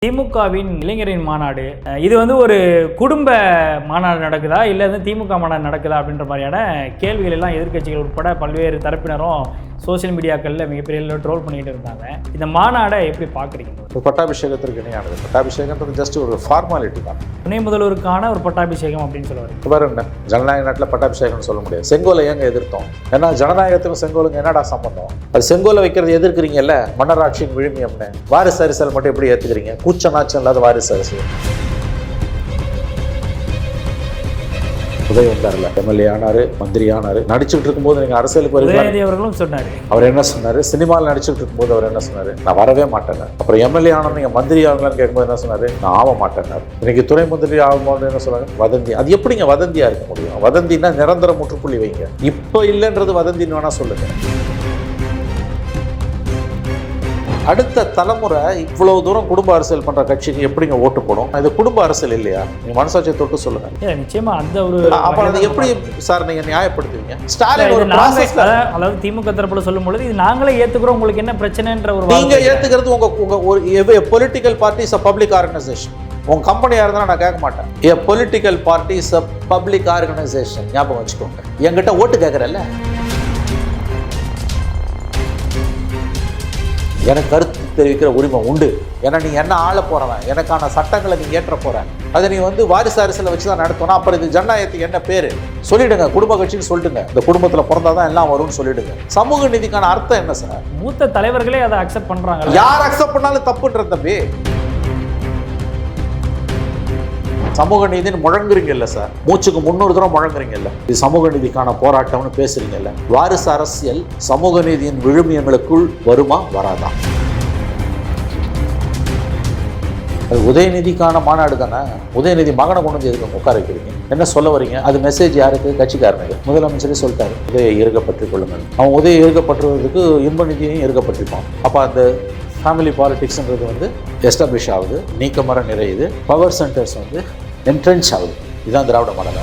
திமுகவின் இளைஞரின் மாநாடு இது வந்து ஒரு குடும்ப மாநாடு நடக்குதா இல்லை வந்து திமுக மாநாடு நடக்குதா அப்படின்ற மாதிரியான கேள்விகள் எல்லாம் எதிர்க்கட்சிகள் உட்பட பல்வேறு தரப்பினரும் சோசியல் மீடியாக்களில் மிகப்பெரிய ட்ரோல் பண்ணிட்டு இருந்தாங்க. இந்த மாநாடை எப்படி பார்க்குறீங்க? பட்டாபிஷேகத்திற்கு இணையானது. பட்டாபிஷேகன்றது ஜஸ்ட் ஒரு ஃபார்மாலிட்டி தான். துணை முதல்வருக்கான ஒரு பட்டாபிஷேகம் அப்படின்னு சொல்லுவாங்க. பாருங்க, ஜனநாயக நாட்டில் பட்டாபிஷேகம்னு சொல்ல முடியாது. செங்கோலை ஏங்க எதிர்த்தோம்? ஏன்னா ஜனநாயகத்துக்கும் செங்கோலுக்கு என்னடா சம்பந்தம்? அது செங்கோலை வைக்கிறது எதிர்க்கிறீங்கல்ல, மன்னராட்சியின் விழுமியம்னு. வாரிசு அரசியல் மட்டும் எப்படி ஏற்றுக்கிறீங்க? கூச்ச நாச்சம் இல்லாத வாரிசு அரசியல். உதவி வந்தார்ல, எம்எல்ஏ ஆனாரு, மந்திரி ஆனாரு. நடிச்சுட்டு இருக்கும்போது நீங்க அரசியலுக்கு வருவீங்க சொன்னாரு. அவர் என்ன சொன்னாரு? சினிமாவில் நடிச்சுட்டு இருக்கும்போது அவர் என்ன சொன்னாரு? நான் வரவே மாட்டேங்க. அப்புறம் எம்எல்ஏ ஆனா நீங்க மந்திரி ஆகலான்னு கேட்கும்போது என்ன சொன்னாரு? நான் ஆக மாட்டேங்க. இன்னைக்கு துணை மந்திரி ஆகும்போது என்ன சொன்னாங்க? வதந்தி. அது எப்படிங்க வதந்தியா இருக்க முடியும்? வதந்தினா நிரந்தர முற்றுப்புள்ளி வைங்க. இப்போ இல்லைன்றது வதந்தின்னு வேணா சொல்லுங்க. அடுத்த தலைமுறை இவ்வளவு தூரம் குடும்ப அரசியல் பண்ற கட்சிக்கு எப்படிங்க ஓட்டு போடும்? இது குடும்ப அரசியல் இல்லையா? நீங்க மனசாட்சியை தொட்டு சொல்லுங்க. நிச்சயமா அந்த ஒரு அது எப்படி சார் நீங்க நியாயப்படுத்துவீங்க? ஸ்டாலின் அதாவது திமுக தரப்புல சொல்லும் பொழுது இது நாங்களே ஏத்துக்கிறோம், உங்களுக்கு என்ன பிரச்சனைன்ற ஒரு நீங்க ஏத்துக்கிறது உங்க political party is a public organization. உங்க கம்பெனியா இருந்தா நான் கேட்க மாட்டேன். a political party is a public organization. ஞாபகம் வச்சுக்கோங்க. என்கிட்ட ஓட்டு கேட்கறல்ல, எனக்கு கருத்து தெரிவிக்கிற உரிமை உண்டு. ஏன்னா நீ என்ன ஆள போறவன், எனக்கான சட்டங்களை நீ ஏற்ற போற. அதை நீ வந்து வாரிசு அரசியலை வச்சுதான் நடத்தணும். அப்புறம் இது ஜனநாயகத்துக்கு என்ன பேரு சொல்லிடுங்க? குடும்ப கட்சின்னு சொல்லிடுங்க. இந்த குடும்பத்துல பிறந்தாதான் எல்லாம் வரும்னு சொல்லிடுங்க. சமூக நீதிக்கான அர்த்தம் என்ன சார்? மூத்த தலைவர்களே அதை அக்செப்ட் பண்றாங்க. யார் அக்செப்ட் பண்ணாலும் தப்புன்ற தம்பி. சமூக நீதினு முழங்குறீங்கல்ல சார், மூச்சுக்கு 300 தூரம் முழங்குறீங்கல்ல. இது சமூக நீதிக்கான போராட்டம்னு பேசுறீங்கல்ல. வாரிசு அரசியல் சமூக நீதியின் விழுமியங்களுக்குள் வருமா வராதா? அது உதயநிதிக்கான மாநாடு தானே. உதயநிதி மகனை கொண்டு வந்து எதுக்கு உட்கார வைக்கிறீங்க? என்ன சொல்ல வரீங்க? அது மெசேஜ் யாருக்கு? கட்சிக்காரனுக்கு. முதலமைச்சரே சொல்லிட்டாரு, உதய இருக்கப்பட்டுக் கொள்ளுங்கள். அவன் உதய இருக்கப்பட்டுறதுக்கு இன்ப நிதியையும் இருக்கப்பட்டிருப்பான். அப்போ அந்த ஃபேமிலி பாலிடிக்ஸ்ன்றது வந்து எஸ்டாப்ளிஷ் ஆகுது, நீக்கமர நிறையுது. பவர் சென்டர்ஸ் வந்து என்ட்ரன்ஸ் ஆகுது. இதுதான் திராவிட மாடல்.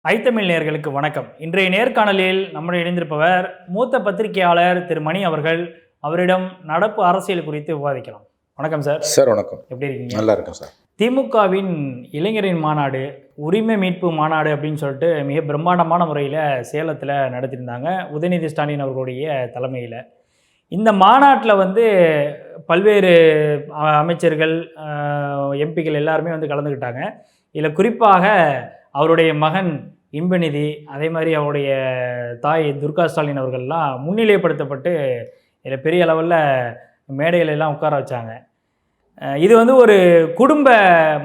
ஐத்தமிழ் நேயர்களுக்கு வணக்கம். இன்றைய நேர்காணலில் நம்முடைய இணைந்திருப்பவர் மூத்த பத்திரிகையாளர் திரு மணி அவர்கள். அவரிடம் நடப்பு அரசியல் குறித்து விவாதிக்கலாம். வணக்கம் சார். சார் வணக்கம். எப்படி இருக்கீங்க? நல்லா இருக்கும் சார். திமுகவின் இளைஞரின் மாநாடு, உரிமை மீட்பு மாநாடு அப்படின்னு சொல்லிட்டு மிக பிரம்மாண்டமான முறையில் சேலத்தில் நடத்தியிருந்தாங்க உதயநிதி ஸ்டாலின் அவர்களுடைய தலைமையில். இந்த மாநாட்டில் வந்து பல்வேறு அமைச்சர்கள், எம்பிக்கள் எல்லாருமே வந்து கலந்துக்கிட்டாங்க. இதில் குறிப்பாக அவருடைய மகன் இன்பநிதி, அதே மாதிரி அவருடைய தாய் துர்கா ஸ்டாலின் அவர்கள்லாம் முன்னிலைப்படுத்தப்பட்டு இதில் பெரிய அளவில் மேடைகள் எல்லாம் உட்கார வச்சாங்க. இது வந்து ஒரு குடும்ப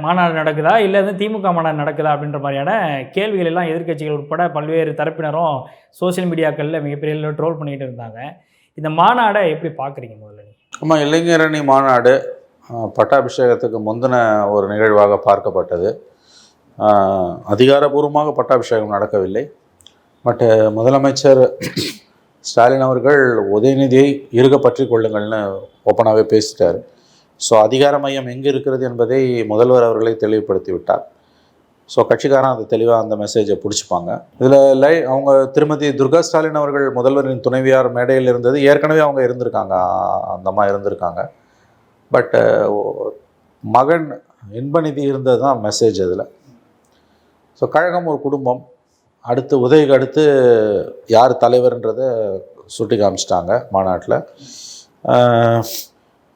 மாநாடு நடக்குதா இல்லை வந்து திமுக மாநாடு நடக்குதா அப்படின்ற மாதிரியான கேள்விகள் எல்லாம் எதிர்க்கட்சிகள் உட்பட பல்வேறு தரப்பினரும் சோசியல் மீடியாக்களில் மிகப்பெரிய ட்ரோல் பண்ணிகிட்டு இருந்தாங்க. இந்த மாநாடை எப்படி பார்க்குறீங்க? முதல்ல ஆமாம், இளைஞரணி மாநாடு பட்டாபிஷேகத்துக்கு முந்தின ஒரு நிகழ்வாக பார்க்கப்பட்டது. அதிகாரபூர்வமாக பட்டாபிஷேகம் நடக்கவில்லை. பட் முதலமைச்சர் ஸ்டாலின் அவர்கள் உதயநிதியை இருக பற்றி கொள்ளுங்கள்னு ஓப்பனாகவே பேசிட்டார். ஸோ அதிகார மையம் எங்கே இருக்கிறது என்பதை முதல்வர் அவர்களை தெளிவுபடுத்தி விட்டார். ஸோ கட்சிக்காரன் அதை தெளிவாக அந்த மெசேஜை பிடிச்சிப்பாங்க. இதில் அவங்க திருமதி துர்கா ஸ்டாலின் அவர்கள் முதல்வரின் துணைவியார் மேடையில் இருந்தது. ஏற்கனவே அவங்க இருந்திருக்காங்க, அந்த அம்மா இருந்திருக்காங்க. பட் மகன் இன்பநிதி இருந்தது தான் மெசேஜ் அதில். ஸோ கழகம் ஒரு குடும்பம். அடுத்து உதவிக்கு அடுத்து யார் தலைவர்ன்றதை சுட்டி காமிச்சிட்டாங்க மாநாட்டில்.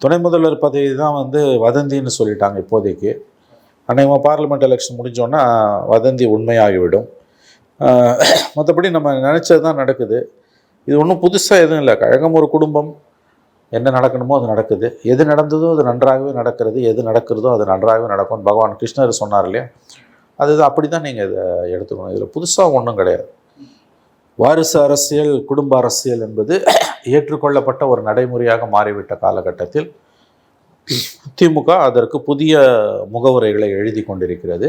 துணை முதல்வர் பதவி தான் வந்து வதந்தின்னு சொல்லிட்டாங்க இப்போதைக்கு. அன்றைக்கு பார்லிமெண்ட் எலெக்ஷன் முடிஞ்சோன்னா வதந்தி உண்மையாகிவிடும். மற்றபடி நம்ம நினச்சது தான் நடக்குது. இது ஒன்றும் புதுசாக எதுவும் இல்லை. கழகம் ஒரு குடும்பம். என்ன நடக்கணுமோ அது நடக்குது. எது நடந்ததோ அது நன்றாகவே நடக்கிறது, எது நடக்கிறதோ அது நன்றாகவே நடக்கும். பகவான் கிருஷ்ணர் சொன்னார் இல்லையா, அதுதான். அப்படி தான் நீங்கள் இதை எடுத்துக்கணும். இதில் புதுசாக ஒன்றும் கிடையாது. வாரிசு அரசியல், குடும்ப அரசியல் என்பது ஏற்றுக்கொள்ளப்பட்ட ஒரு நடைமுறையாக மாறிவிட்ட காலகட்டத்தில் திமுக அதற்கு புதிய முகவுரைகளை எழுதி கொண்டிருக்கிறது.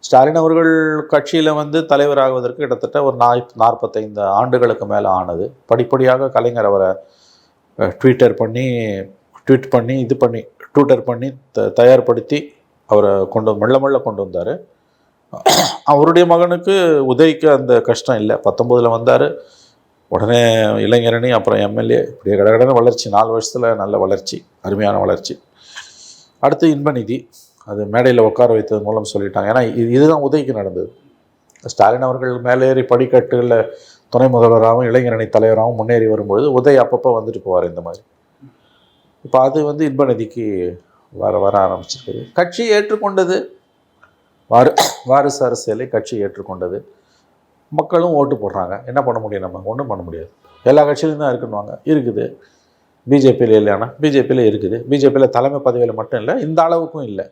ஸ்டாலின் அவர்கள் கட்சியில் வந்து தலைவராகுவதற்கு கிட்டத்தட்ட ஒரு 45 ஆண்டுகளுக்கு மேலே ஆனது. படிப்படியாக கலைஞர் அவரை ட்விட்டர் பண்ணி ட்வீட் பண்ணி ட்விட்டர் பண்ணி தயார்படுத்தி அவரை மெல்ல மெல்ல கொண்டு வந்தார். அவருடைய மகனுக்கு உதய்க்கு அந்த கஷ்டம் இல்லை. 19 வந்தார், உடனே இளைஞரணி, அப்புறம் எம்எல்ஏ, இப்படியே கடகடன்னு வளர்ச்சி. 4 வருஷத்தில் நல்ல வளர்ச்சி, அருமையான வளர்ச்சி. அடுத்து இன்பநிதி, அது மேடையில் உட்கார வைத்தது மூலம் சொல்லிட்டாங்க. ஏன்னா இதுதான் உதய்க்கு நடந்தது. ஸ்டாலின் அவர்கள் மேலேறி படிக்கட்டுகளில் துணை முதல்வராகவும் இளைஞரணி தலைவராகவும் முன்னேறி வரும்பொழுது உதய் அப்பப்போ வந்துட்டு போவார் இந்த மாதிரி. இப்போ அது இன்பநிதிக்கு வர ஆரம்பிச்சிருக்குது. கட்சி ஏற்றுக்கொண்டது, வாரிசு அரசியலை கட்சி ஏற்றுக்கொண்டது, மக்களும் ஓட்டு போடுறாங்க. என்ன பண்ண முடியும்? நம்ம ஒன்றும் பண்ண முடியாது. எல்லா கட்சியிலையும் தான் இருக்குன்னுவாங்க, இருக்குது. பிஜேபியில் இல்லையானா பிஜேபியில் இருக்குது. பிஜேபியில் தலைமை பதவியில் மட்டும் இல்லை, இந்த அளவுக்கும் இல்லை.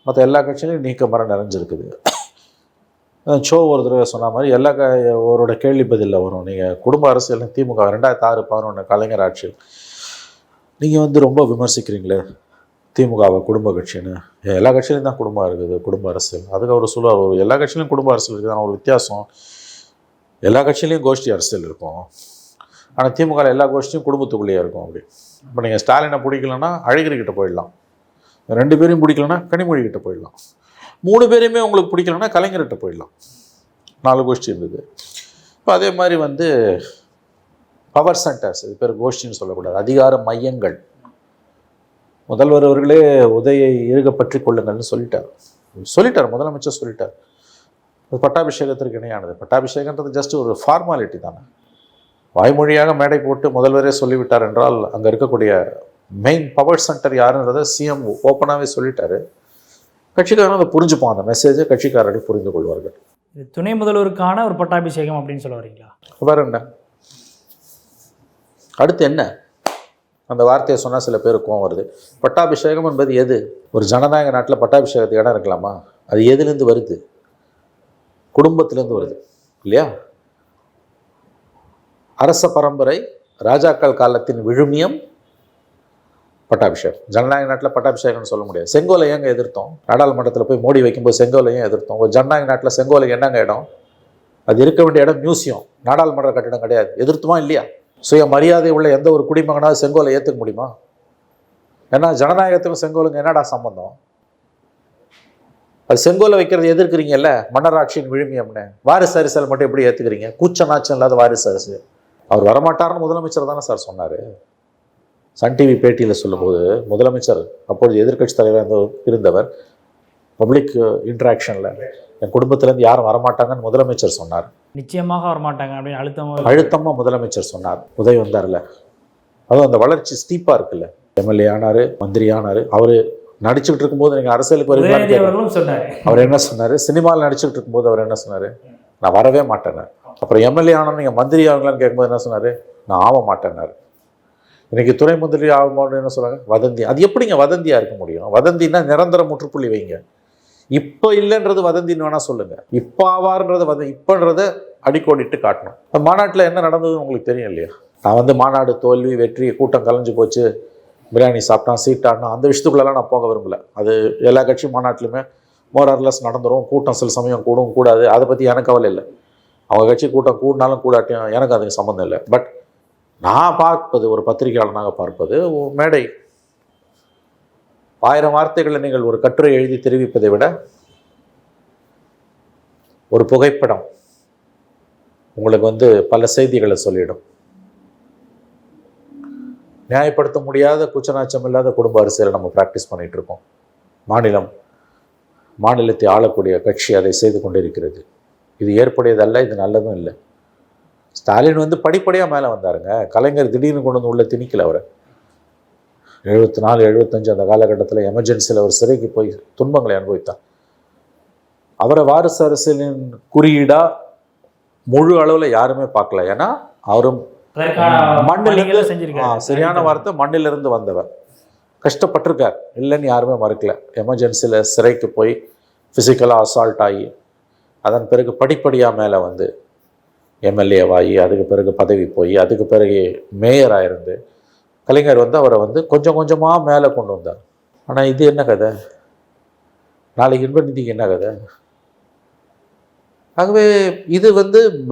மற்ற எல்லா கட்சியிலையும் நீக்க மரம் நிறைஞ்சிருக்குது. ஷோ ஒரு தடவை சொன்ன மாதிரி அவரோட கேள்வி பதிலில் வரும். நீங்கள் குடும்ப அரசியல் திமுக 2006-11 கலைஞர் ஆட்சியில் நீங்கள் ரொம்ப விமர்சிக்கிறீங்களே திமுகவை குடும்ப கட்சின்னு. எல்லா கட்சியிலையும் தான் குடும்பம் இருக்குது, குடும்ப அரசியல். அதுக்கு அவர் சொல்லுவார், எல்லா கட்சியிலையும் குடும்ப அரசியல் இருக்குது, ஆனால் ஒரு வித்தியாசம், எல்லா கட்சியிலையும் கோஷ்டி அரசியல் இருக்கும், ஆனால் திமுகவில் எல்லா கோஷ்டியும் குடும்பத்துக்குள்ளேயே இருக்கும். அப்படி இப்போ நீங்கள் ஸ்டாலினை பிடிக்கலன்னா அழகிரிக்கிட்ட போயிடலாம், 2 பேரையும் பிடிக்கலன்னா கனிமொழிக்கிட்ட போயிடலாம், 3 பேரையுமே உங்களுக்கு பிடிக்கலன்னா கலைஞர்கிட்ட போயிடலாம். 4 கோஷ்டி இருந்தது. இப்போ அதே மாதிரி பவர் சென்டர்ஸ், இது பேர் கோஷ்டின்னு சொல்லக்கூடாது, அதிகார மையங்கள். முதல்வர் அவர்களே உதயை இறுக பற்றி கொள்ளுங்கள்னு சொல்லிட்டார். முதலமைச்சர் சொல்லிட்டார். அது பட்டாபிஷேகத்திற்கு இணையானது. பட்டாபிஷேகன்றது ஜஸ்ட் ஒரு ஃபார்மாலிட்டி தானே. வாய்மொழியாக மேடை போட்டு முதல்வரே சொல்லிவிட்டார் என்றால் அங்கே இருக்கக்கூடிய மெயின் பவர் சென்டர் யாருன்றதை சிஎம் ஓப்பனாகவே சொல்லிட்டாரு. கட்சிக்காரன் அதை புரிஞ்சுப்பான், அந்த மெசேஜை கட்சிக்காரர்கள் புரிந்து கொள்வார்கள். இது துணை முதல்வருக்கான ஒரு பட்டாபிஷேகம் அப்படின்னு சொல்ல வரீங்களா? வேற என்ன? அடுத்து என்ன? அந்த வார்த்தையை சொன்னால் சில பேருக்கு கோவம் வருது. பட்டாபிஷேகம் என்பது எது? ஒரு ஜனநாயக நாட்டில் பட்டாபிஷேகத்துக்கு இடம் இருக்கலாமா? அது எதுலேருந்து வருது? குடும்பத்திலேருந்து வருது இல்லையா? அரச பரம்பரை ராஜாக்கள் காலத்தின் விழுமியம் பட்டாபிஷேகம். ஜனநாயக நாட்டில் பட்டாபிஷேகம்னு சொல்ல முடியாது. செங்கோலை ஏங்க எதிர்த்தோம்? நாடாளுமன்றத்தில் போய் மோடி வைக்கும்போது செங்கோலையும் எதிர்த்தோம். ஒரு ஜனநாயக நாட்டில் செங்கோலைக்கு என்னங்க இடம்? அது இருக்க வேண்டிய இடம் மியூசியம், நாடாளுமன்ற கட்டிடம் கிடையாது. எதிர்த்துமா இல்லையா? சுய மரியாதை உள்ள எந்த ஒரு குடிமகனாவது செங்கோலை ஏற்றுக்க முடியுமா? ஏன்னா ஜனநாயகத்துக்கும் செங்கோலுங்க என்னடா சம்பந்தம்? அது செங்கோலை வைக்கிறது எதிர்க்கிறீங்கல்ல, மன்னராட்சியின் விழுமியம்னு. வாரிசு அரசியல் மட்டும் எப்படி ஏற்றுக்கிறீங்க? கூச்ச நாச்சம் இல்லாத வாரிசு அரசியல். அவர் வரமாட்டார்னு முதலமைச்சர் தானே சார் சொன்னார். சன் டிவி பேட்டியில் சொல்லும்போது முதலமைச்சர், அப்பொழுது எதிர்க்கட்சி தலைவராக இருந்தவர், பப்ளிக் இன்ட்ராக்ஷனில் என் குடும்பத்திலேருந்து யாரும் வரமாட்டாங்கன்னு முதலமைச்சர் சொன்னார். நிச்சயமாக வரமாட்டாங்க அப்படின்னு அழுத்தமாக முதலமைச்சர் சொன்னார். உதய் வந்தார்ல, அதுவும் அந்த வளர்ச்சி ஸ்டீப்பாக இருக்குல்ல. எம்எல்ஏ ஆனார், மந்திரி ஆனார். அவர் நடிச்சுக்கிட்டு இருக்கும்போது நீங்கள் அரசியலுக்கு வருவீங்கன்னு சொன்னார். அவர் என்ன சொன்னார்? சினிமாவில் நடிச்சுக்கிட்டு இருக்கும்போது அவர் என்ன சொன்னார்? நான் வரவே மாட்டேனார். அப்புறம் எம்எல்ஏ ஆனால் நீங்கள் மந்திரி ஆகலான்னு கேட்கும்போது என்ன சொன்னார்? நான் ஆக மாட்டேனார். இன்றைக்கி துணை மந்திரி ஆகும்போது என்ன சொல்கிறாங்க? வதந்தி. அது எப்படிங்க வதந்தியாக இருக்க முடியும்? வதந்தின்னா நிரந்தர முற்றுப்புள்ளி வைங்க. இப்போ இல்லைன்றது வதந்தின்னு வேணால் சொல்லுங்கள். இப்போ ஆவார்ன்றது இப்போன்றதை அடிக்கோடிட்டு காட்டணும். அந்த மாநாட்டில் என்ன நடந்ததுன்னு உங்களுக்கு தெரியும் இல்லையா? நான் மாநாடு தோல்வி வெற்றி, கூட்டம் கலைஞ்சு போச்சு, பிரியாணி சாப்பிட்டான், சீட்டாடினா, அந்த விஷயத்துக்குள்ளெல்லாம் நான் போக விரும்பல. அது எல்லா கட்சி மாநாட்டிலுமே மோரார்லெஸ் நடந்துடும். கூட்டம் சில சமயம் கூடும் கூடாது, அதை பற்றி எனக்கு கவலை இல்லை. அவங்க கட்சி கூட்டம் கூடினாலும் கூடாட்டியும் எனக்கு அதுக்கு சம்மந்தம் இல்லை. பட் நான் பார்ப்பது, ஒரு பத்திரிகையாளனாக பார்ப்பது, மேடை 1000 வார்த்தைகளை நீங்கள் ஒரு கட்டுரை எழுதி தெரிவிப்பதை விட ஒரு புகைப்படம் உங்களுக்கு பல செய்திகளை சொல்லிடும். நியாயப்படுத்த முடியாத கூச்சநாச்சம் இல்லாத குடும்ப அரசியலை நம்ம ப்ராக்டிஸ் பண்ணிகிட்டு இருக்கோம். மாநிலத்தை ஆளக்கூடிய கட்சி அதை செய்து கொண்டிருக்கிறது. இது ஏற்புடையதல்ல, இது நல்லதும் இல்லை. ஸ்டாலின் படிப்படியாக மேலே வந்தாருங்க. கலைஞர் திடீர்னு கொண்டு உள்ள திணிக்கல. அவரை 74, 75 அந்த காலகட்டத்தில் எமர்ஜென்சியில் அவர் சிறைக்கு போய் துன்பங்களை அனுபவித்தார். அவரை வாரிசு அரசியலின் குறியீடாக முழு அளவில் யாருமே பார்க்கல. ஏன்னா அவரும் மண்ணிலிருந்து, சரியான வார்த்தை, மண்ணிலிருந்து வந்தவர், கஷ்டப்பட்டிருக்கார், இல்லைன்னு யாருமே மறுக்கல. எமர்ஜென்சியில் சிறைக்கு போய் ஃபிசிக்கலாக அசால்ட் ஆகி, அதன் பிறகு படிப்படியாக மேலே எம்எல்ஏவாகி, அதுக்கு பிறகு பதவி போய், அதுக்கு பிறகு மேயராக இருந்து கலைஞர் அவரை கொஞ்சம் கொஞ்சமாக மேலே கொண்டு வந்தார். ஆனால் இது என்ன கதை? நாளைக்கு இன்பநிதிக்கு என்ன கதை? ஆகவே இது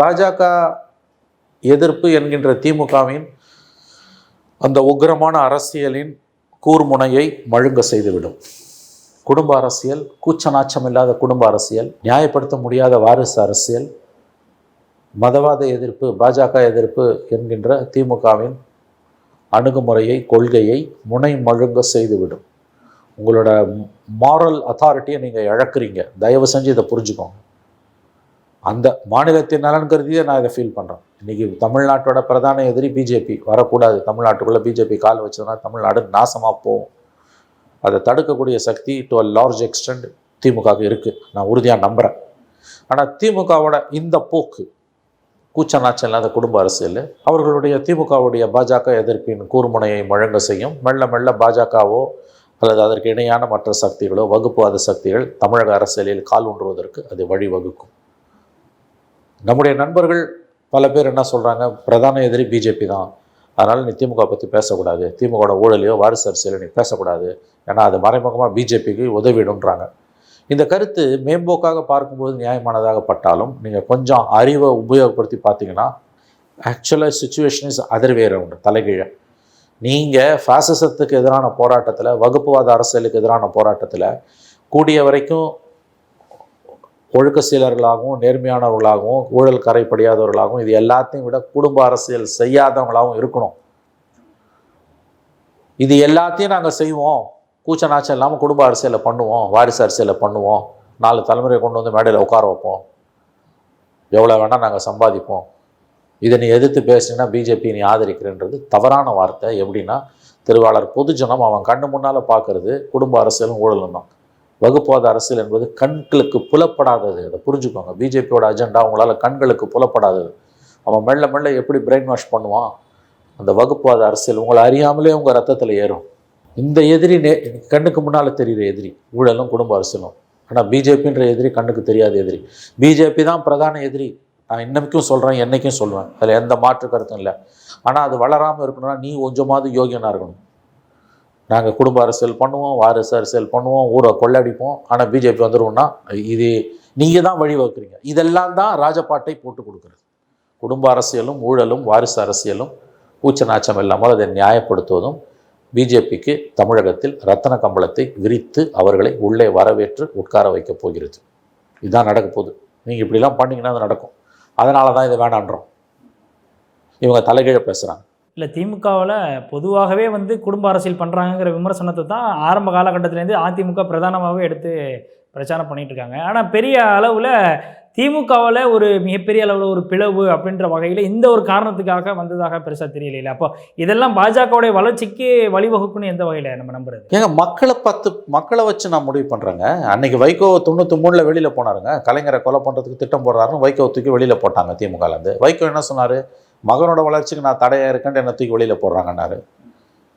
பாஜக எதிர்ப்பு என்கின்ற திமுகவின் அந்த உக்கிரமான அரசியலின் கூர்முனையை மழுங்க செய்துவிடும். குடும்ப அரசியல், கூச்சநாச்சம் இல்லாத குடும்ப அரசியல், நியாயப்படுத்த முடியாத வாரிசு அரசியல், மதவாத எதிர்ப்பு, பாஜக எதிர்ப்பு என்கின்ற திமுகவின் அணுகுமுறையை, கொள்கையை முனை மழுங்க செய்துவிடும். உங்களோட மாரல் அத்தாரிட்டியை நீங்கள் இழக்கிறீங்க. தயவு செஞ்சு இதை புரிஞ்சுக்கோங்க. அந்த மாநிலத்தின் நலன் கருதியே நான் இதை ஃபீல் பண்ணுறேன். இன்றைக்கி தமிழ்நாட்டோட பிரதான எதிரி பிஜேபி. வரக்கூடாது. தமிழ்நாட்டுக்குள்ளே பிஜேபி கால் வச்சதுன்னா தமிழ்நாடு நாசமாக போகும். அதை தடுக்கக்கூடிய சக்தி டு அ லார்ஜ் எக்ஸ்டெண்ட் திமுகவுக்கு இருக்குது. நான் உறுதியாக நம்புகிறேன். ஆனால் திமுகவோட இந்த போக்கு, கூச்சநாச்சம் இல்லாத குடும்ப அரசியல், அவர்களுடைய திமுகவுடைய பாஜக எதிர்ப்பின் கூர்முனையை முழங்க செய்யும். மெல்ல மெல்ல பாஜகவோ அல்லது அதற்கு இணையான மற்ற சக்திகளோ, வகுப்புவாத சக்திகள் தமிழக அரசியலில் கால் ஊன்றுவதற்கு அது வழிவகுக்கும். நம்முடைய நண்பர்கள் பல பேர் என்ன சொல்கிறாங்க, பிரதான எதிரி பிஜேபி தான், அதனால் நீ திமுக பற்றி பேசக்கூடாது, திமுகவோட ஊழலையோ வாரிசு அரசியலோ நீ பேசக்கூடாது, ஏன்னா அது மறைமுகமாக பிஜேபிக்கு உதவிடுன்றாங்க. இந்த கருத்து மேம்போக்காக பார்க்கும்போது நியாயமானதாக பட்டாலும் நீங்கள் கொஞ்சம் அறிவை உபயோகப்படுத்தி பார்த்தீங்கன்னா ஆக்சுவலாக situation is other way round, தலைகீழ. நீங்கள் ஃபாசிசத்துக்கு எதிரான போராட்டத்தில், வகுப்புவாத அரசியலுக்கு எதிரான போராட்டத்தில் கூடிய வரைக்கும் ஒழுக்க சீலர்களாகவும் நேர்மையானவர்களாகவும் ஊழல் கரைப்படியாதவர்களாகவும் இது எல்லாத்தையும் விட குடும்ப அரசியல் செய்யாதவங்களாகவும் இருக்கணும். இது எல்லாத்தையும் நாங்கள் செய்வோம், கூச்ச நாச்சம் இல்லாமல் குடும்ப அரசியலில் பண்ணுவோம், வாரிசு அரசியலில் பண்ணுவோம், 4 தலைமுறையை கொண்டு வந்து மேடையில் உட்கார வைப்போம், எவ்வளோ வேணால் நாங்கள் சம்பாதிப்போம், இதை நீ எதிர்த்து பேசினா பிஜேபி நீ ஆதரிக்கிறன்றது தவறான வார்த்தை. எப்படின்னா, திருவாளர் பொதுஜனம் அவன் கண்ணு முன்னால் பார்க்குறது குடும்ப அரசியலும் ஊழலும் தான். வகுப்புவாத அரசியல் என்பது கண்களுக்கு புலப்படாதது. அதை புரிஞ்சுக்கோங்க. பிஜேபியோட அஜெண்டா உங்களால் கண்களுக்கு புலப்படாதது. அவன் மெல்ல மெல்ல எப்படி பிரெயின் வாஷ் பண்ணுவான், அந்த வகுப்புவாத அரசியல் உங்களை அறியாமலே உங்கள் ரத்தத்தில் ஏறும். இந்த எதிரி கண்ணுக்கு முன்னால் தெரிகிற எதிரி ஊழலும் குடும்ப அரசியலும். ஆனால் பிஜேபின்ற எதிரி கண்ணுக்கு தெரியாத எதிரி. பிஜேபி தான் பிரதான எதிரி. நான் இன்னைக்கும் சொல்கிறேன், என்றைக்கும் சொல்லுவேன், அதில் எந்த மாற்று கருத்தும் இல்லை. ஆனால் அது வளராமல் இருக்கணும்னா நீ கொஞ்சமாவது யோகியனாக இருக்கணும். நாங்கள் குடும்ப அரசியல் பண்ணுவோம், வாரிசு அரசியல் பண்ணுவோம், ஊரை கொள்ளடிப்போம், ஆனால் பிஜேபி வந்துடுவோம்னா இது நீங்கள் தான் வழிவகுக்கிறீங்க. இதெல்லாம் தான் ராஜபாட்டை போட்டு கொடுக்குறது. குடும்ப அரசியலும் ஊழலும் வாரிசு அரசியலும் கூச்ச நாச்சம் இல்லாமல் அதை நியாயப்படுத்துவதும் பிஜேபிக்கு தமிழகத்தில் ரத்தன கம்பளத்தை விரித்து அவர்களை உள்ளே வரவேற்று உட்கார வைக்கப் போகிறது. இதுதான் நடக்க போகுது. நீங்கள் இப்படிலாம் பண்ணிங்கன்னா அது நடக்கும். அதனால தான் இதை வேணான்றோம். இவங்க தலைகீழ பேசுகிறாங்க. இல்லை, திமுகவில் பொதுவாகவே குடும்ப அரசியல் பண்ணுறாங்கிற விமர்சனத்தை தான் ஆரம்ப காலகட்டத்திலேருந்து அதிமுக பிரதானமாகவே எடுத்து பிரச்சாரம் பண்ணிகிட்டு இருக்காங்க. ஆனால் பெரிய அளவில் திமுகவில் ஒரு மிகப்பெரிய அளவில் ஒரு பிளவு அப்படின்ற வகையில் இந்த ஒரு காரணத்துக்காக வந்ததாக பெருசாக தெரியல. அப்போ இதெல்லாம் பாஜகவுடைய வளர்ச்சிக்கு வழிவகுக்குன்னு எந்த வகையில் நம்ம நம்புறது? ஏங்க, மக்களை வச்சு நான் முடிவு பண்ணுறேங்க. அன்றைக்கி வைகோ 93 வெளியில் போனாருங்க. கலைஞரை கொலை பண்ணுறதுக்கு திட்டம் போடுறாருன்னு வைகோ தூக்கி வெளியில் போட்டாங்க திமுகலேருந்து. வைகோ என்ன சொன்னார், மகனோட வளர்ச்சிக்கு நான் தடையாக இருக்கேன்ட்டு என்னை தூக்கி வெளியில் போடுறாங்கன்னாரு.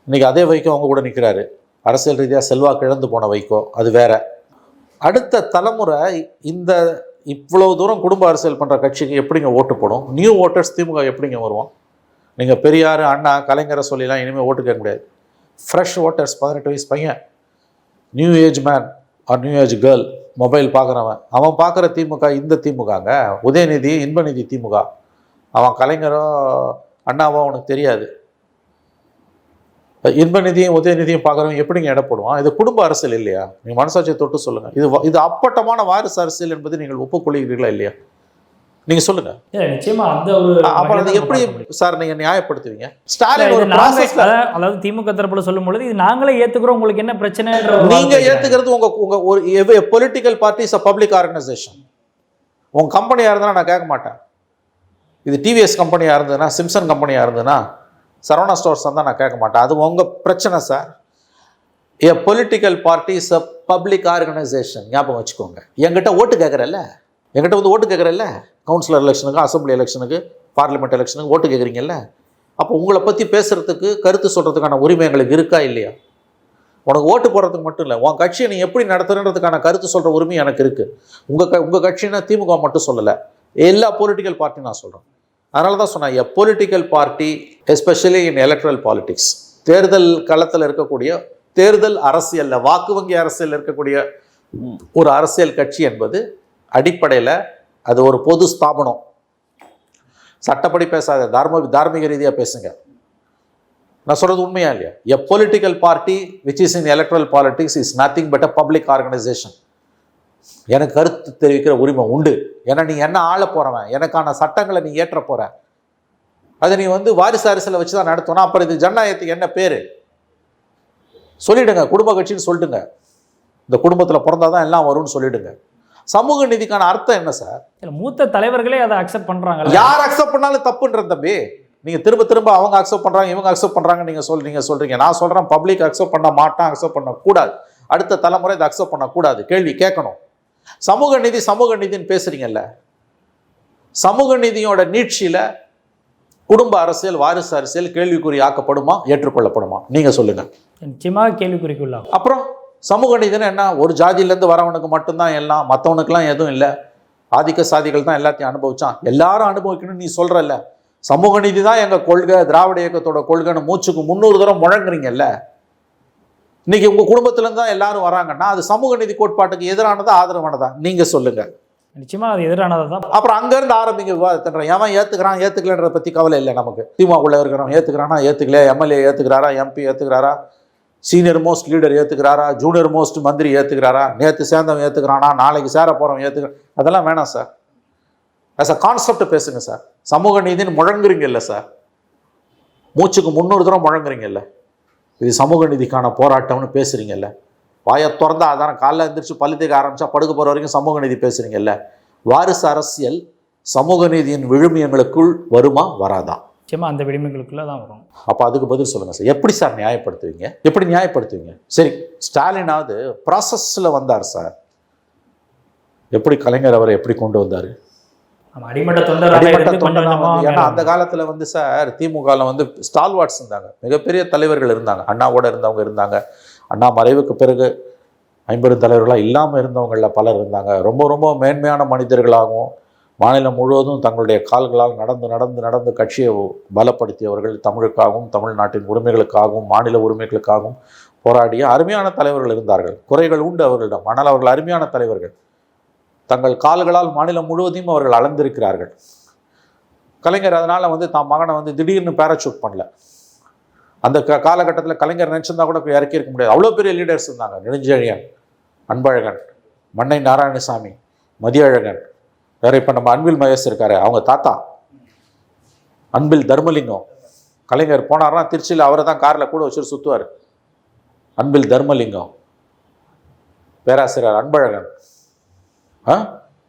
இன்றைக்கி அதே வைகோ அவங்க கூட நிற்கிறாரு. அரசியல் ரீதியாக செல்வாக்கு இழந்து போன வைகோ, அது வேற. அடுத்த தலைமுறை இந்த இவ்வளோ தூரம் குடும்ப அரசியல் பண்ணுற கட்சிக்கு எப்படிங்க ஓட்டு போடும்? நியூ ஓட்டர்ஸ் திமுக எப்படிங்க வருவோம்? நீங்கள் பெரியார், அண்ணா, கலைஞரை சொல்லிலாம் இனிமேல் ஓட்டு கேட்க முடியாது. ஃப்ரெஷ் ஓட்டர்ஸ், 18 வயசு பையன், new age man or new age girl, mobile பார்க்குறவன், அவன் பார்க்குற திமுக இந்த திமுகங்க. உதயநிதி, இன்பநிதி திமுக. அவன் கலைஞரோ அண்ணாவோ அவனுக்கு தெரியாது. இன்பநிதியும் உதயநிதியும் பார்க்குறவங்க எப்படிங்க இடப்படுவான்? இது குடும்ப அரசியல் இல்லையா? நீங்கள் மனசாட்சியை தொட்டு சொல்லுங்கள். இது அப்பட்டமான வாரிசு அரசியல் என்பது நீங்கள் ஒப்புக்கொள்கிறீர்களா இல்லையா? நீங்கள் சொல்லுங்கள். நிச்சயமா அந்த ஒரு அப்போ அதை எப்படி சார் நீங்கள் நியாயப்படுத்துவீங்க? ஸ்டாலின் ஒரு ப்ராசஸ்ல, அதாவது திமுக தரப்புல சொல்லும் பொழுது இது நாங்களே ஏற்றுக்கிறோம், உங்களுக்கு என்ன பிரச்சனை? நீங்கள் ஏற்றுக்கிறது உங்கள் ஒரு political party is a public organisation. உங்கள் கம்பெனியாக இருந்தால் நான் கேட்க மாட்டேன். இது டிவிஎஸ் கம்பெனியாக இருந்ததுன்னா, சிம்சன் கம்பெனியாக இருந்ததுன்னா, சரவணா ஸ்டோர்ஸ் தான் நான் கேட்க மாட்டேன். அது உங்கள் பிரச்சனை sir. A political party is a public organisation. ஞாபகம் வச்சுக்கோங்க. என்கிட்ட ஓட்டு கேட்குறல்ல, என்கிட்ட ஓட்டு கேட்குறல்ல, கவுன்சிலர் எலெக்ஷனுக்கு, அசம்பிளி எலெக்ஷனுக்கு, பார்லிமெண்ட் எலெக்ஷனுக்கு ஓட்டு கேட்குறீங்கல்ல. அப்போ உங்களை பற்றி பேசுகிறதுக்கு, கருத்து சொல்கிறதுக்கான உரிமை எங்களுக்கு இருக்கா இல்லையா? உனக்கு ஓட்டு போடுறதுக்கு மட்டும் இல்லை, உன் கட்சியை நீ எப்படி நடத்துறதுக்கான கருத்து சொல்கிற உரிமை எனக்கு இருக்குது. உங்கள் கட்சின்னா திமுக மட்டும் சொல்லலை, எல்லா பொலிட்டிக்கல் பார்ட்டியும் நான் சொல்கிறேன். அதனால தான் சொன்னேன், எ political party especially in electoral politics, தேர்தல் களத்தில் இருக்கக்கூடிய, தேர்தல் அரசியலில், வாக்கு வங்கி அரசியலில் இருக்கக்கூடிய ஒரு அரசியல் கட்சி என்பது அடிப்படையில் அது ஒரு பொது ஸ்தாபனம். சட்டப்படி பேசாத, தார்மீக ரீதியாக பேசுங்க. நான் சொல்றது உண்மையா இல்லையா? எ political party which is in electoral politics is nothing but a public organisation. எனக்கு கருத்து தெரிவிக்கிற உரிமை உண்டு. ஏன்னா நீ என்ன ஆள போறவன், எனக்கான சட்டங்களை நீ ஏற்ற போற, அதை நீ வாரிசு அரசியலை வச்சு தான் நடத்தணும். அப்புறம் இது ஜனநாயகத்துக்கு என்ன பேரு சொல்லிடுங்க. குடும்ப கட்சின்னு சொல்லிடுங்க. இந்த குடும்பத்தில் பிறந்தாதான் எல்லாம் வரும்னு சொல்லிடுங்க. சமூக நீதிக்கான அர்த்தம் என்ன சார்? மூத்த தலைவர்களே அதை அக்செப்ட் பண்றாங்க. யார் அக்செப்ட் பண்ணாலும் தப்புன்ற தம்பி. நீங்க திரும்ப திரும்ப அவங்க அக்செப்ட் பண்றாங்க, இவங்க அக்செப்ட் பண்றாங்க நீங்க சொல்றீங்க. நான் சொல்றேன் பப்ளிக் அக்செப்ட் பண்ண மாட்டான், அக்செப்ட் பண்ண கூடாது. அடுத்த தலைமுறை இதை அக்செப்ட் பண்ண கூடாது. கேள்வி கேட்கணும். சமூக நீதின்னு பேசுறீங்கல்ல, சமூக நீதியோட நீட்சியில குடும்ப அரசியல், வாரிசு அரசியல் கேள்விக்குறி ஆக்கப்படுமா, ஏற்றுக்கொள்ளப்படுமா? நீங்க சொல்லுங்க. நிச்சயமாக கேள்விக்குறிக்குள்ள. அப்புறம் சமூக நீதினு என்ன? ஒரு ஜாதியிலேருந்து வரவனுக்கு மட்டும்தான் எல்லாம், மற்றவனுக்குலாம் எதுவும் இல்லை, ஆதிக்க சாதிகள் தான் எல்லாத்தையும் அனுபவிச்சான், எல்லாரும் அனுபவிக்கணும்னு நீ சொல்றல்ல. சமூக நீதி தான் எங்க கொள்கை, திராவிட இயக்கத்தோட கொள்கைன்னு மூச்சுக்கு 300 தடவை முழங்குறீங்கல்ல. இன்னைக்கு உங்க குடும்பத்திலேருந்து தான் எல்லாரும் வராங்கன்னா அது சமூக நீதி கோட்பாட்டுக்கு எதிரானதா ஆதரவானதா? நீங்க சொல்லுங்க. நிச்சயமா அது எதிரானது தான். அப்புறம் அங்கேருந்து ஆரம்பிங்க விவாதத்தை. எவன் ஏற்றுக்கிறான் ஏற்றுக்கலன்றதை பற்றி கவலை இல்லை நமக்கு. திமுகவுள்ள இருக்கிறவன் ஏற்றுக்கிறானா ஏற்றுக்கல, எம்எல்ஏ ஏற்றுக்கிறாரா, எம்பி ஏற்றுக்கிறாரா, சீனியர் மோஸ்ட் லீடர் ஏற்றுக்கிறாரா, ஜூனியர் மோஸ்ட் மந்திரி ஏற்றுக்கிறாரா, நேற்று சேர்ந்தவன் ஏற்றுக்கிறானா, நாளைக்கு சேர போகிறவன் ஏற்றுக்கிறான், அதெல்லாம் வேணாம் சார். ஆஸ் அ கான்செப்ட் பேசுங்க சார். சமூக நீதினு முழங்குறீங்க இல்லை சார், மூச்சுக்கு 300 தடவை முழங்குறீங்கல்ல, இது சமூக நீதிக்கான போராட்டம்னு பேசுறீங்கல்ல. வாயை திறந்தா அதான, காலைல எழுந்திரிச்சு பள்ளித்துக்கு ஆரம்பிச்சா படுக்க போகிற வரைக்கும் சமூக நீதி பேசுறீங்கல்ல. வாரிசு அரசியல் சமூக நீதியின் விழுமியங்களுக்குள் வருமா வராதா? நிச்சயமா அந்த விழுமியங்களுக்குள்ள தான் வரும். அப்போ அதுக்கு பதில் சொல்லுங்க சார். எப்படி சார் நியாயப்படுத்துவீங்க? எப்படி நியாயப்படுத்துவீங்க? சரி, ஸ்டாலினாவது ப்ராசஸில் வந்தார் சார். எப்படி கலைஞர் அவரை எப்படி கொண்டு வந்தார்? அடிமட்ட தொண்டர். ஏன்னா அந்த காலத்தில் சார் திமுகவில் ஸ்டால்வார்ட்ஸ் இருந்தாங்க, மிகப்பெரிய தலைவர்கள் இருந்தாங்க. அண்ணாவோட இருந்தவங்க இருந்தாங்க. அண்ணா மறைவுக்கு பிறகு 50 தலைவர்களாக இல்லாமல் இருந்தவங்களில் பலர் இருந்தாங்க. ரொம்ப ரொம்ப மேன்மையான மனிதர்களாகவும் மாநிலம் முழுவதும் தங்களுடைய கால்களால் நடந்து நடந்து நடந்து கட்சியை பலப்படுத்தியவர்கள், தமிழுக்காகவும் தமிழ்நாட்டின் உரிமைகளுக்காகவும் மாநில உரிமைகளுக்காகவும் போராடிய அருமையான தலைவர்கள் இருந்தார்கள். குறைகள் உண்டு அவர்களிடம், ஆனால் அவர்கள் அருமையான தலைவர்கள். தங்கள் கால்களால் மாநிலம் முழுவதையும் அவர்கள் அளந்திருக்கிறார்கள். கலைஞர் அதனால் தாம் மகனை திடீர்னு பேராசூட் பண்ணல. அந்த காலகட்டத்தில் கலைஞர் நினச்சிருந்தா கூட இறக்கி இருக்க முடியாது. அவ்வளோ பெரிய லீடர்ஸ் இருந்தாங்க. நெடுஞ்செழியன், அன்பழகன், மன்னை நாராயணசாமி, மதியழகன், வேற இப்போ நம்ம அன்பில் மகேஷ் இருக்காரு, அவங்க தாத்தா அன்பில் தர்மலிங்கம். கலைஞர் போனார்னா திருச்சியில் அவரை தான் காரில் கூட வச்சுட்டு சுற்றுவார். அன்பில் தர்மலிங்கம், பேராசிரியர் அன்பழகன்,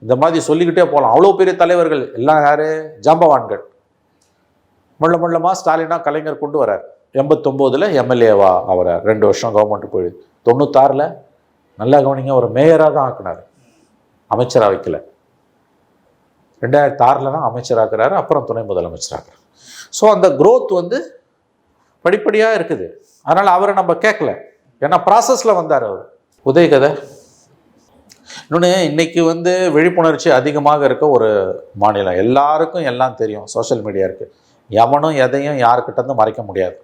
இந்த மாதிரி சொல்லிக்கிட்டே போகலாம். அவ்வளோ பெரிய தலைவர்கள் எல்லாம் யாரு? ஜாம்பவான்கள். முள்ளமா ஸ்டாலினா கலைஞர் கொண்டு வரார். 89 எம்எல்ஏவா அவரார். 2 வருஷம் கவர்மெண்ட் போயிடுது. 96 நல்லா கவனிங்க, ஒரு மேயராக தான் ஆக்குனார், அமைச்சராக வைக்கல. 2006 தான் அமைச்சராக்குறாரு, அப்புறம் துணை முதலமைச்சராக்குறாரு. ஸோ அந்த growth படிப்படியாக இருக்குது. அதனால் அவரை நம்ம கேட்கல, ஏன்னா ப்ராசஸில் வந்தார் அவர். உதயகதை இன்னொன்று, இன்னைக்கு விழிப்புணர்ச்சி அதிகமாக இருக்க ஒரு மாநிலம். எல்லாருக்கும் எல்லாம் தெரியும், சோஷியல் மீடியா இருக்குது. எவனும் எதையும் யாருக்கிட்டேருந்து மறைக்க முடியாது.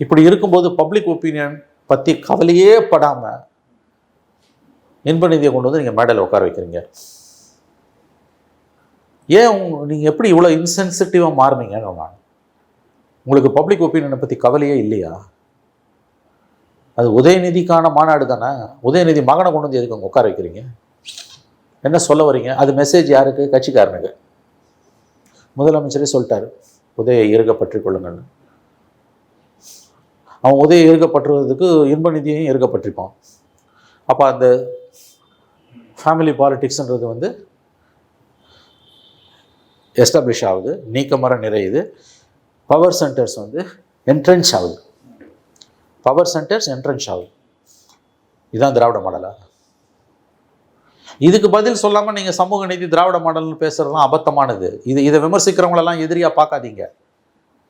இப்படி இருக்கும்போது பப்ளிக் ஒப்பீனியன் பற்றி கவலையே படாமல் இன்ப நிதியை கொண்டு நீங்கள் மேடையில் உட்கார வைக்கிறீங்க. ஏன் நீங்கள் எப்படி இவ்வளோ இன்சென்சிட்டிவாக மாறுனீங்கன்னு நான், உங்களுக்கு பப்ளிக் ஒப்பீனியனை பற்றி கவலையே இல்லையா? அது உதயநிதிக்கான மாநாடு தானே. உதயநிதி மகனை கொண்டு எதுக்கு அங்கே உட்கார வைக்கிறீங்க? என்ன சொல்ல வரீங்க? அது மெசேஜ் யாருக்கு? கட்சிக்காரனுக்கு. முதலமைச்சரே சொல்லிட்டாரு, உதய இருக்க பற்றி கொள்ளுங்கன்னு. அவன் உதய இருக்கப்பட்டுறதுக்கு இன்ப நிதியையும் இருக்கப்பட்டிருப்பான். அப்போ அந்த ஃபேமிலி பாலிட்டிக்ஸ்ன்றது எஸ்டாப்ளிஷ் ஆகுது, நீக்கமர நிறையுது. பவர் சென்டர்ஸ் என்ட்ரன்ஸ் ஆகுது. பவர் சென்டர்ஸ் என்ட்ரன்ஸ் ஆகுது. இதுதான் திராவிட மாடலா? இதுக்கு பதில் சொல்லாமல் நீங்கள் சமூக நீதி திராவிட மாடல்னு பேசுகிறதுலாம் அபத்தமானது. இதை விமர்சிக்கிறவங்களெல்லாம் எதிரியாக பார்க்காதீங்க.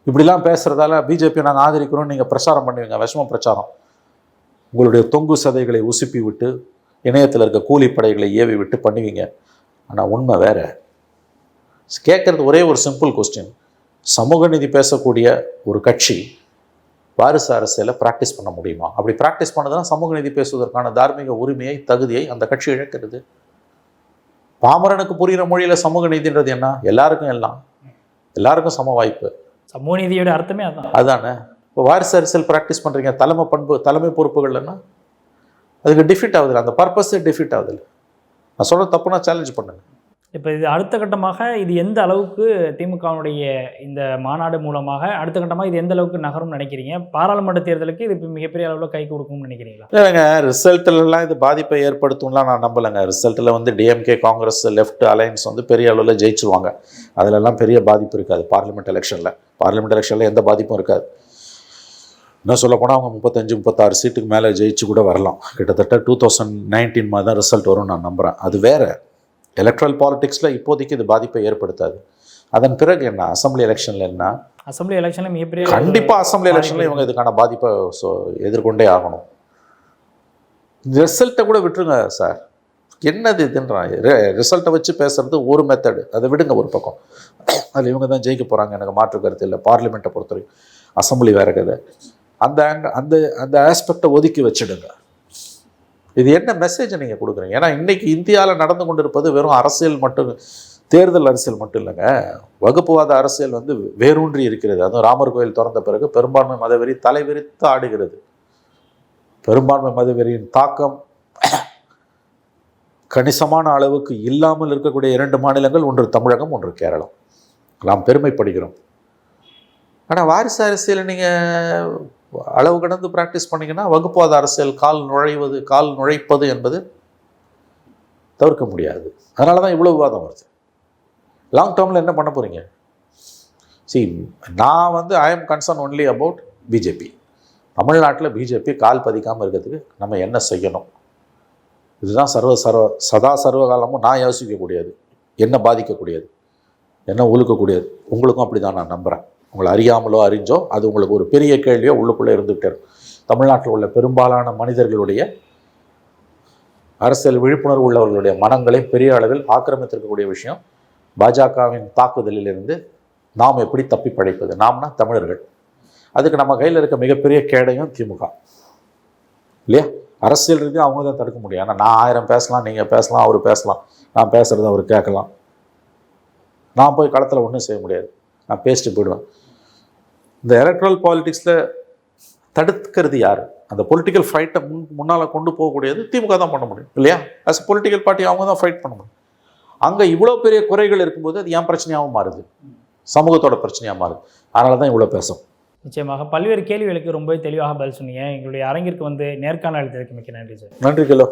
இப்படிலாம் பேசுகிறதால பிஜேபி நாங்கள் ஆதரிக்கிறோம் நீங்கள் பிரச்சாரம் பண்ணுவீங்க, விஷம பிரச்சாரம். உங்களுடைய தொங்கு சதைகளை உசுப்பி விட்டு இணையத்தில் இருக்க கூலிப்படைகளை ஏவி விட்டு பண்ணுவீங்க. ஆனால் உண்மை வேறு. கேட்குறது ஒரே ஒரு சிம்பிள் கொஸ்டின். சமூக நீதி பேசக்கூடிய ஒரு கட்சி வாரிசு அரசியலை ப்ராக்டிஸ் பண்ண முடியுமா? அப்படி ப்ராக்டிஸ் பண்ணதுன்னா சமூக நீதி பேசுவதற்கான தார்மீக உரிமையை, தகுதியை அந்த கட்சி இழக்கிறது. பாமரனுக்கு புரிகிற மொழியில் சமூக நீதின்றது என்ன? எல்லாருக்கும் எல்லாம், எல்லாருக்கும் சம வாய்ப்பு, சமூக நீதியோட அர்த்தமே அதான். அதானே. இப்போ வாரிசு அரசியல் ப்ராக்டிஸ் பண்ணுறீங்க, தலைமை பொறுப்புகள்னா அதுக்கு டிஃபீட் ஆகுதில்ல, அந்த பர்பஸே டிஃபீட் ஆகுதில்ல. நான் சொல்கிற தப்புனா சேலஞ்ச் பண்ணுங்க. இப்போ இது அடுத்த கட்டமாக இது எந்த அளவுக்கு திமுகவுடைய இந்த மாநாடு மூலமாக அடுத்த கட்டமாக இது எந்த அளவுக்கு நகரும்னு நினைக்கிறீங்க? பாராளுமன்ற தேர்தலுக்கு இது இப்போ மிகப்பெரிய அளவில் கை கொடுக்கும்னு நினைக்கிறீங்களா? இல்லைங்க, ரிசல்ட்லாம் இது பாதிப்பை ஏற்படுத்தும்லாம் நான் நம்பலைங்க. ரிசல்ட்டில் வந்து டிஎம்கே, காங்கிரஸ், லெஃப்ட் அலையன்ஸ் வந்து பெரிய அளவில் ஜெயிச்சுருவாங்க. அதிலெல்லாம் பெரிய பாதிப்பு இருக்காது. பார்லிமெண்ட் எலெக்ஷனில் எந்த பாதிப்பும் இருக்காது. இன்னும் சொல்லப்போனால் அவங்க 35-36 சீட்டுக்கு மேலே ஜெயிச்சு கூட வரலாம். கிட்டத்தட்ட 2019 மாதிரி தான் ரிசல்ட் வரும்னு நான் நம்புகிறேன். அது வேறு. எலக்ட்ரல் பாலிடிக்ஸில் இப்போதைக்கு இது பாதிப்பை ஏற்படுத்தாது. அதன் பிறகு என்ன, அசம்பிளி எலெக்ஷனில் என்ன, அசம்பிளி எலெக்ஷனில் மிகப்பெரிய கண்டிப்பாக அசம்பிளி எலெக்ஷனில் இவங்க இதுக்கான பாதிப்பை எதிர்கொண்டே ஆகணும். இந்த ரிசல்ட்டை கூட விட்டுருங்க சார், என்னது இதுன்றான். ரிசல்ட்டை வச்சு பேசுறது ஒரு மெத்தடு, அதை விடுங்க ஒரு பக்கம். அதில் இவங்க தான் ஜெயிக்க போகிறாங்க, எனக்கு மாற்று கருத்து இல்லை. பார்லிமெண்ட்டை பொறுத்தவரைக்கும் அசம்பிளி வேறு கதை. அந்த அந்த ஆஸ்பெக்டை ஒதுக்கி வச்சுடுங்க. இது என்ன மெசேஜை நீங்கள் கொடுக்குறீங்க? ஏன்னா இன்றைக்கி இந்தியாவில் நடந்து கொண்டு இருப்பது வெறும் அரசியல் மட்டும், தேர்தல் அரசியல் மட்டும் இல்லைங்க. வகுப்புவாத அரசியல் வந்து வேரூன்றி இருக்கிறது. அதுவும் ராமர் கோயில் திறந்த பிறகு பெரும்பான்மை மதவெறி தலைவிரித்து ஆடுகிறது. பெரும்பான்மை மதவெறியின் தாக்கம் கணிசமான அளவுக்கு இல்லாமல் இருக்கக்கூடிய 2 மாநிலங்கள், ஒன்று தமிழகம், ஒன்று கேரளம். நாம் பெருமைப்படுகிறோம். ஆனால் வாரிசு அரசியலை நீங்கள் அளவு கடந்து ப்ராக்டிஸ் பண்ணிங்கன்னா வகுப்புவாத அரசியல் கால் நுழைப்பது என்பது தவிர்க்க முடியாது. அதனால தான் இவ்வளோ விவாதம் வருது. லாங் டேர்மில் என்ன பண்ண போகிறீங்க? நான் வந்து I am concern only about BJP. தமிழ்நாட்டில் பிஜேபி கால் பதிக்காமல் இருக்கிறதுக்கு நம்ம என்ன செய்யணும்? இதுதான் சர்வகாலமும் நான் யோசிக்கக்கூடியது, என்ன பாதிக்கக்கூடியது, என்ன ஒழுக்கக்கூடியது. உங்களுக்கும் அப்படி தான் நான் நம்புகிறேன். உங்களை அறியாமலோ அறிஞ்சோ அது உங்களுக்கு ஒரு பெரிய கேள்வியோ உள்ளுக்குள்ளே இருந்துகிட்டே இருக்கும். தமிழ்நாட்டில் உள்ள பெரும்பாலான மனிதர்களுடைய அரசியல் விழிப்புணர்வு உள்ளவர்களுடைய மனங்களை பெரிய அளவில் ஆக்கிரமித்திருக்கக்கூடிய விஷயம் பாஜகவின் தாக்குதலிலிருந்து நாம் எப்படி தப்பி பழைப்பது. நாம்னா தமிழர்கள். அதுக்கு நம்ம கையில் இருக்க மிகப்பெரிய கேடையும் திமுக இல்லையா? அரசியல் ரீதியாக அவங்க தான் தடுக்க முடியும். ஆனால் நான் 1000 பேசலாம், நீங்கள் பேசலாம், அவர் பேசலாம், நான் பேசுகிறத அவர் கேட்கலாம். நான் போய் களத்தில் ஒன்றும் செய்ய முடியாது, நான் பேசிட்டு போயிடுவேன். இந்த எலக்ட்ரல் பாலிடிக்ஸில் தடுக்கிறது யார்? அந்த பொலிட்டிக்கல் ஃபைட்டை முன்னால் கொண்டு போகக்கூடியது திமுக தான் பண்ண முடியும் இல்லையா? ஆஸ் அ பொலிட்டிக்கல் பார்ட்டி அவங்க தான் ஃபைட் பண்ண முடியும். அங்கே இவ்வளோ பெரிய குறைகள் இருக்கும்போது அது ஏன் பிரச்சனையாகவும் மாறுது, சமூகத்தோட பிரச்சனையாக மாறுது. அதனால தான் இவ்வளோ பேசும். நிச்சயமாக பல்வேறு கேள்விகளுக்கு ரொம்ப தெளிவாக பதில் சொன்னீங்க. எங்களுடைய அரங்கிற்கு வந்து நேர்காணல் அளித்ததற்கு மிக்க நன்றி சார். நன்றி கிலோ.